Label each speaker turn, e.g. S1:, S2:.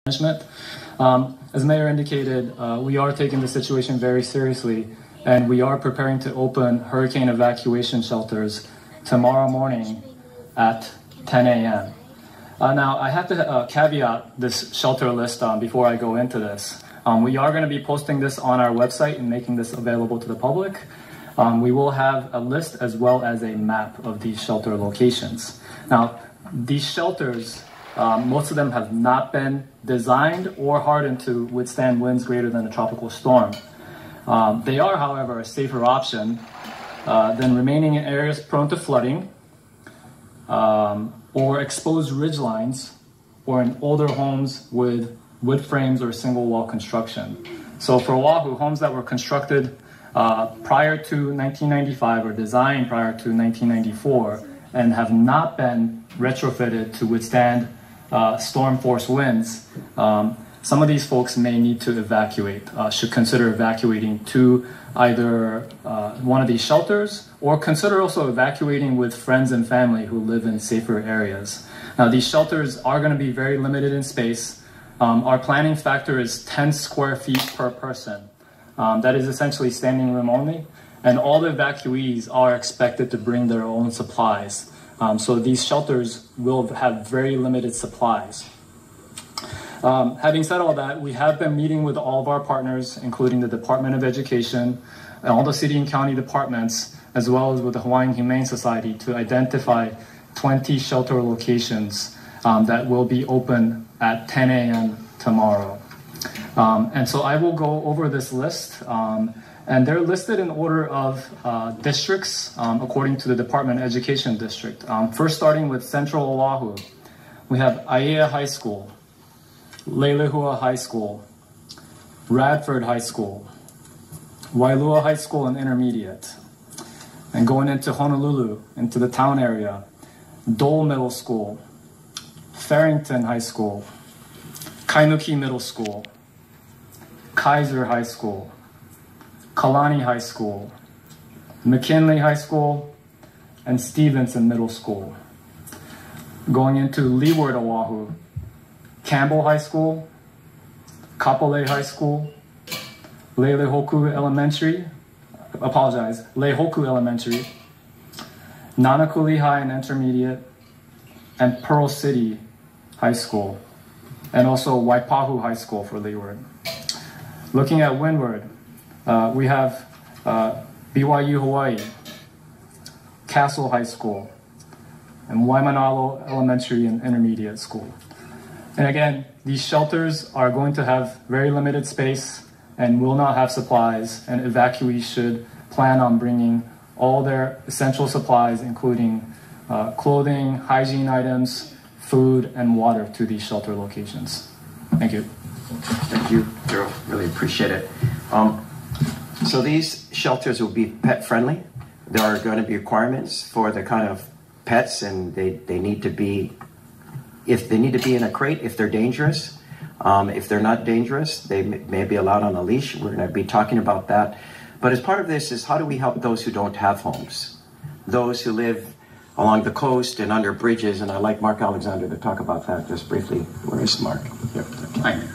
S1: management. As Mayor indicated, we are taking the situation very seriously, and we are preparing to open hurricane evacuation shelters tomorrow morning at 10 a.m. Now, I have to caveat this shelter list before I go into this. We are going to be posting this on our website and making this available to the public. We will have a list as well as a map of these shelter locations. Now, these shelters, most of them have not been designed or hardened to withstand winds greater than a tropical storm. They are, however, a safer option than remaining in areas prone to flooding or exposed ridgelines or in older homes with wood frames or single wall construction. So for Oahu, homes that were constructed prior to 1995 or designed prior to 1994 and have not been retrofitted to withstand storm force winds, some of these folks may need to evacuate, should consider evacuating to either one of these shelters or consider also evacuating with friends and family who live in safer areas. Now, these shelters are going to be very limited in space. Our planning factor is 10 square feet per person. That is essentially standing room only, and all the evacuees are expected to bring their own supplies. So these shelters will have very limited supplies. Having said all that, we have been meeting with all of our partners, including the Department of Education, and all the city and county departments, as well as with the Hawaiian Humane Society, to identify 20 shelter locations that will be open at 10 a.m. tomorrow. And so I will go over this list, and they're listed in order of districts according to the Department of Education district. First, starting with Central Oahu, we have Aiea High School, Leilehua High School, Radford High School, Wailua High School and Intermediate. And going into Honolulu, into the town area, Dole Middle School, Farrington High School, Kaimuki Middle School, Kaiser High School, Kalani High School, McKinley High School, and Stevenson Middle School. Going into Leeward, Oahu, Campbell High School, Kapolei High School, Lehoku Elementary, Lehoku Elementary, Nanakuli High and Intermediate, and Pearl City High School, and also Waipahu High School for Leeward. Looking at Windward, we have BYU Hawaii, Castle High School, and Waimanalo Elementary and Intermediate School. And again, these shelters are going to have very limited space and will not have supplies, and evacuees should plan on bringing all their essential supplies, including clothing, hygiene items, food, and water to these shelter locations. Thank you.
S2: Thank you, Drew. Really appreciate it. So these shelters will be pet friendly. There are going to be requirements for the kind of pets, and they need to be, if they need to be in a crate, if they're dangerous. If they're not dangerous, they may be allowed on a leash. We're going to be talking about that. But as part of this is, how do we help those who don't have homes? Those who live along the coast and under bridges, and I'd like Mark Alexander to talk about that just briefly. Where is Mark? Here. Hi.